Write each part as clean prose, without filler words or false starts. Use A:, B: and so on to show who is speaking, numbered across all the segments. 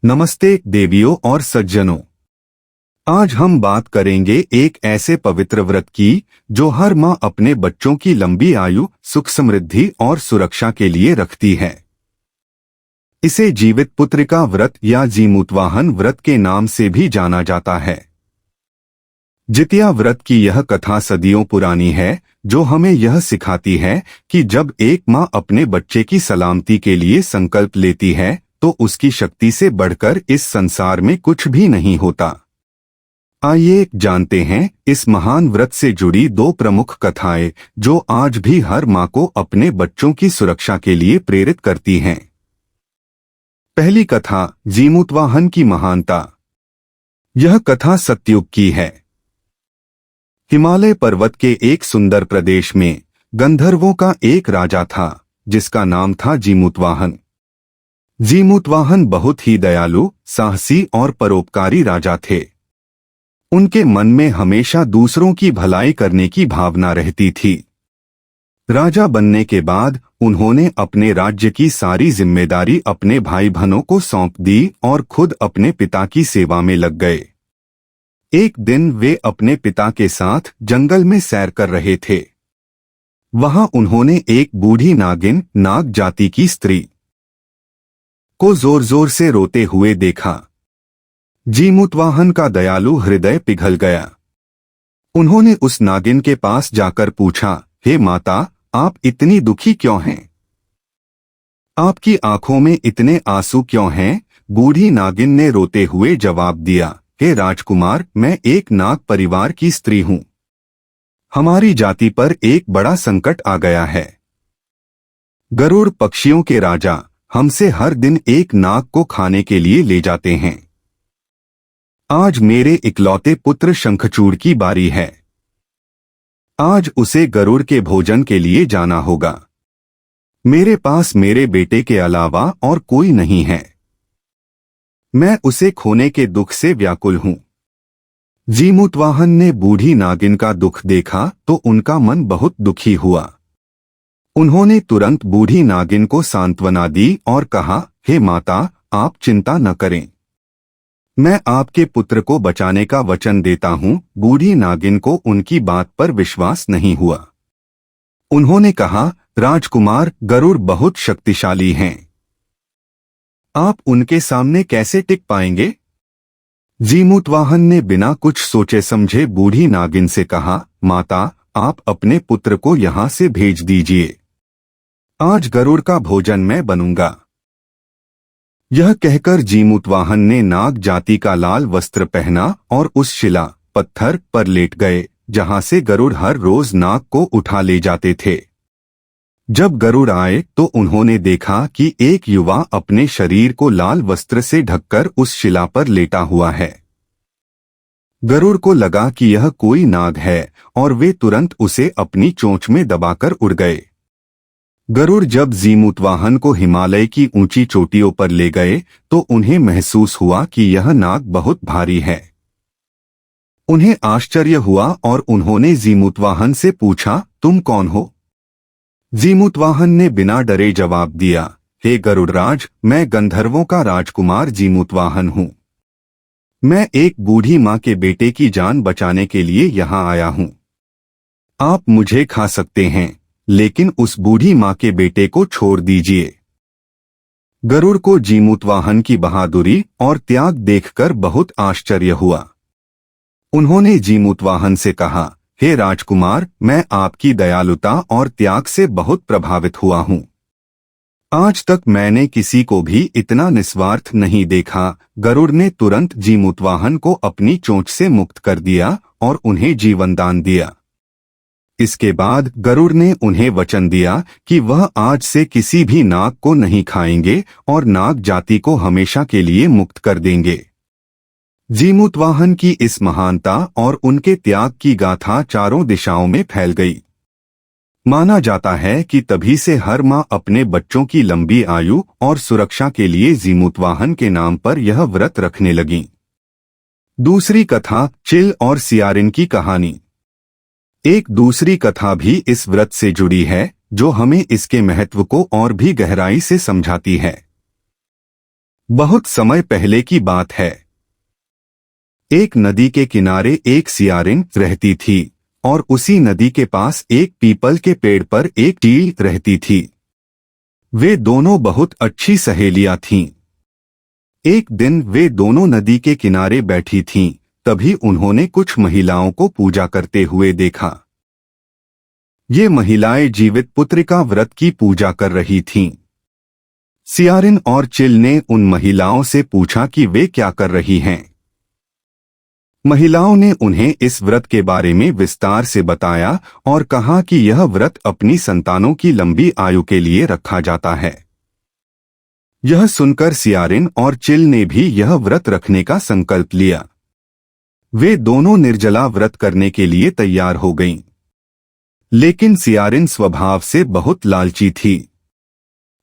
A: नमस्ते देवियों और सज्जनों। आज हम बात करेंगे एक ऐसे पवित्र व्रत की जो हर माँ अपने बच्चों की लंबी आयु, सुख समृद्धि और सुरक्षा के लिए रखती है। इसे जीवित पुत्रिका व्रत या जीमूतवाहन व्रत के नाम से भी जाना जाता है। जितिया व्रत की यह कथा सदियों पुरानी है, जो हमें यह सिखाती है कि जब एक माँ अपने बच्चे की सलामती के लिए संकल्प लेती है तो उसकी शक्ति से बढ़कर इस संसार में कुछ भी नहीं होता। आइए जानते हैं इस महान व्रत से जुड़ी दो प्रमुख कथाएं जो आज भी हर माँ को अपने बच्चों की सुरक्षा के लिए प्रेरित करती हैं। पहली कथा, जीमूतवाहन की महानता। यह कथा सतयुग की है। हिमालय पर्वत के एक सुंदर प्रदेश में गंधर्वों का एक राजा था जिसका नाम था जीमूतवाहन। जीमूतवाहन बहुत ही दयालु, साहसी और परोपकारी राजा थे। उनके मन में हमेशा दूसरों की भलाई करने की भावना रहती थी। राजा बनने के बाद उन्होंने अपने राज्य की सारी जिम्मेदारी अपने भाई बहनों को सौंप दी और खुद अपने पिता की सेवा में लग गए। एक दिन वे अपने पिता के साथ जंगल में सैर कर रहे थे। वहां उन्होंने एक बूढ़ी नागिन, नाग जाति की स्त्री को जोर जोर से रोते हुए देखा। जीमूतवाहन का दयालु हृदय पिघल गया। उन्होंने उस नागिन के पास जाकर पूछा, हे माता, आप इतनी दुखी क्यों हैं? आपकी आंखों में इतने आंसू क्यों हैं? बूढ़ी नागिन ने रोते हुए जवाब दिया, हे राजकुमार, मैं एक नाग परिवार की स्त्री हूं। हमारी जाति पर एक बड़ा संकट आ गया है। गरुड़ पक्षियों के राजा हमसे हर दिन एक नाग को खाने के लिए ले जाते हैं। आज मेरे इकलौते पुत्र शंखचूड़ की बारी है। आज उसे गरुड़ के भोजन के लिए जाना होगा। मेरे पास मेरे बेटे के अलावा और कोई नहीं है। मैं उसे खोने के दुख से व्याकुल हूं। जीमूतवाहन ने बूढ़ी नागिन का दुख देखा तो उनका मन बहुत दुखी हुआ। उन्होंने तुरंत बूढ़ी नागिन को सांत्वना दी और कहा, हे माता, आप चिंता न करें। मैं आपके पुत्र को बचाने का वचन देता हूं। बूढ़ी नागिन को उनकी बात पर विश्वास नहीं हुआ। उन्होंने कहा, राजकुमार, गरुड़ बहुत शक्तिशाली हैं। आप उनके सामने कैसे टिक पाएंगे? जीमूतवाहन ने बिना कुछ सोचे समझे बूढ़ी नागिन से कहा, माता, आप अपने पुत्र को यहां से भेज दीजिए। आज गरुड़ का भोजन मैं बनूंगा। यह कहकर जीमूतवाहन ने नाग जाति का लाल वस्त्र पहना और उस शिला पत्थर पर लेट गए जहां से गरुड़ हर रोज नाग को उठा ले जाते थे। जब गरुड़ आए तो उन्होंने देखा कि एक युवा अपने शरीर को लाल वस्त्र से ढककर उस शिला पर लेटा हुआ है। गरुड़ को लगा कि यह कोई नाग है और वे तुरंत उसे अपनी चोंच में दबाकर उड़ गए। गरुड़ जब जीमूतवाहन को हिमालय की ऊंची चोटियों पर ले गए तो उन्हें महसूस हुआ कि यह नाग बहुत भारी है। उन्हें आश्चर्य हुआ और उन्होंने जीमूतवाहन से पूछा, तुम कौन हो? जीमूतवाहन ने बिना डरे जवाब दिया, हे गरुड़राज, मैं गंधर्वों का राजकुमार जीमूतवाहन हूं। मैं एक बूढ़ी माँ के बेटे की जान बचाने के लिए यहाँ आया हूँ। आप मुझे खा सकते हैं, लेकिन उस बूढ़ी माँ के बेटे को छोड़ दीजिए। गरुड़ को जीमूतवाहन की बहादुरी और त्याग देखकर बहुत आश्चर्य हुआ। उन्होंने जीमूतवाहन से कहा, हे राजकुमार, मैं आपकी दयालुता और त्याग से बहुत प्रभावित हुआ हूँ। आज तक मैंने किसी को भी इतना निस्वार्थ नहीं देखा। गरुड़ ने तुरंत जीमूतवाहन को अपनी चोंच से मुक्त कर दिया और उन्हें जीवन दान दिया। इसके बाद गरुड़ ने उन्हें वचन दिया कि वह आज से किसी भी नाग को नहीं खाएंगे और नाग जाति को हमेशा के लिए मुक्त कर देंगे। जीमूतवाहन की इस महानता और उनके त्याग की गाथा चारों दिशाओं में फैल गई। माना जाता है कि तभी से हर माँ अपने बच्चों की लंबी आयु और सुरक्षा के लिए जीमूतवाहन के नाम पर यह व्रत रखने लगीं। दूसरी कथा, चिल और सियारिन की कहानी। एक दूसरी कथा भी इस व्रत से जुड़ी है जो हमें इसके महत्व को और भी गहराई से समझाती है। बहुत समय पहले की बात है। एक नदी के किनारे एक सियारिन रहती थी और उसी नदी के पास एक पीपल के पेड़ पर एक चील रहती थी। वे दोनों बहुत अच्छी सहेलियां थीं। एक दिन वे दोनों नदी के किनारे बैठी थीं, तभी उन्होंने कुछ महिलाओं को पूजा करते हुए देखा। ये महिलाएं जीवित पुत्रिका व्रत की पूजा कर रही थीं। सियारिन और चिल ने उन महिलाओं से पूछा कि वे क्या कर रही हैं। महिलाओं ने उन्हें इस व्रत के बारे में विस्तार से बताया और कहा कि यह व्रत अपनी संतानों की लंबी आयु के लिए रखा जाता है। यह सुनकर सियारिन और चिल ने भी यह व्रत रखने का संकल्प लिया। वे दोनों निर्जला व्रत करने के लिए तैयार हो गईं। लेकिन सियारिन स्वभाव से बहुत लालची थी।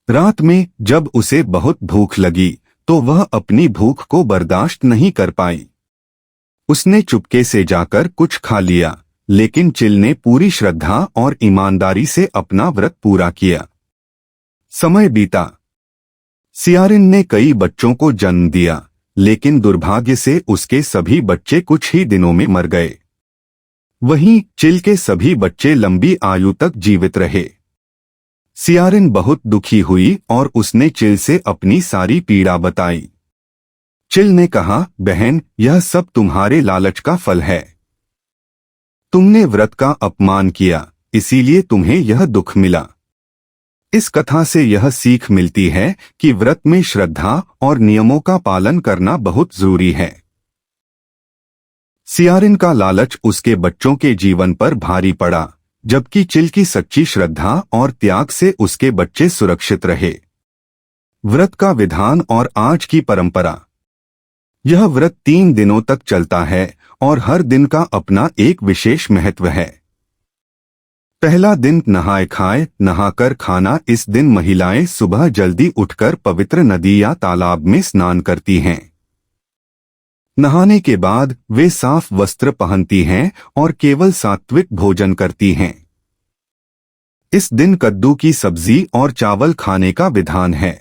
A: रात में जब उसे बहुत भूख लगी तो वह अपनी भूख को बर्दाश्त नहीं कर पाई। उसने चुपके से जाकर कुछ खा लिया, लेकिन चिल ने पूरी श्रद्धा और ईमानदारी से अपना व्रत पूरा किया। समय बीता। सियारिन ने कई बच्चों को जन्म दिया, लेकिन दुर्भाग्य से उसके सभी बच्चे कुछ ही दिनों में मर गए। वहीं चिल के सभी बच्चे लंबी आयु तक जीवित रहे। सियारिन बहुत दुखी हुई और उसने चिल से अपनी सारी पीड़ा बताई। चिल ने कहा, बहन, यह सब तुम्हारे लालच का फल है। तुमने व्रत का अपमान किया, इसीलिए तुम्हें यह दुख मिला। इस कथा से यह सीख मिलती है कि व्रत में श्रद्धा और नियमों का पालन करना बहुत जरूरी है। सियारिन का लालच उसके बच्चों के जीवन पर भारी पड़ा, जबकि चिल की सच्ची श्रद्धा और त्याग से उसके बच्चे सुरक्षित रहे। व्रत का विधान और आज की परंपरा। यह व्रत 3 दिनों तक चलता है और हर दिन का अपना एक विशेष महत्व है। पहला दिन नहाए खाए नहाकर खाना। इस दिन महिलाएं सुबह जल्दी उठकर पवित्र नदी या तालाब में स्नान करती हैं। नहाने के बाद वे साफ वस्त्र पहनती हैं और केवल सात्विक भोजन करती हैं। इस दिन कद्दू की सब्जी और चावल खाने का विधान है।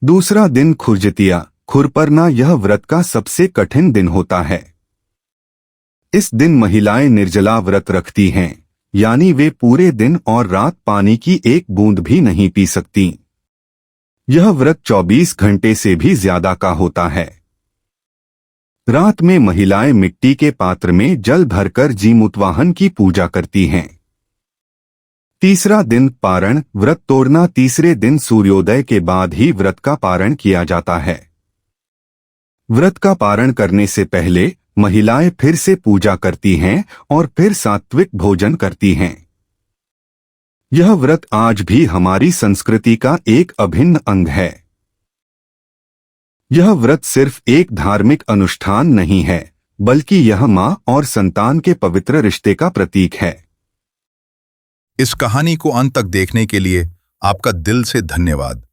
A: दूसरा दिन खुरजतिया खुरपरना। यह व्रत का सबसे कठिन दिन होता है। इस दिन महिलाएं निर्जला व्रत रखती हैं, यानी वे पूरे दिन और रात पानी की एक बूंद भी नहीं पी सकती। यह व्रत 24 घंटे से भी ज्यादा का होता है। रात में महिलाएं मिट्टी के पात्र में जल भरकर जीमूतवाहन की पूजा करती हैं। तीसरा दिन पारण व्रत तोड़ना। तीसरे दिन सूर्योदय के बाद ही व्रत का पारण किया जाता है। व्रत का पारण करने से पहले महिलाएं फिर से पूजा करती हैं और फिर सात्विक भोजन करती हैं। यह व्रत आज भी हमारी संस्कृति का एक अभिन्न अंग है। यह व्रत सिर्फ एक धार्मिक अनुष्ठान नहीं है, बल्कि यह मां और संतान के पवित्र रिश्ते का प्रतीक है।
B: इस कहानी को अंत तक देखने के लिए आपका दिल से धन्यवाद।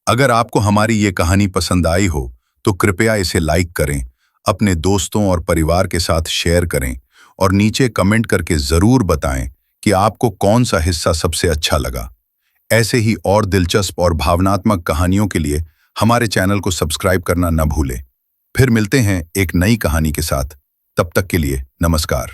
B: अगर आपको हमारी ये कहानी पसंद आई हो तो कृपया इसे लाइक करें, अपने दोस्तों और परिवार के साथ शेयर करें और नीचे कमेंट करके जरूर बताएं कि आपको कौन सा हिस्सा सबसे अच्छा लगा। ऐसे ही और दिलचस्प और भावनात्मक कहानियों के लिए हमारे चैनल को सब्सक्राइब करना न भूलें। फिर मिलते हैं एक नई कहानी के साथ। तब तक के लिए नमस्कार।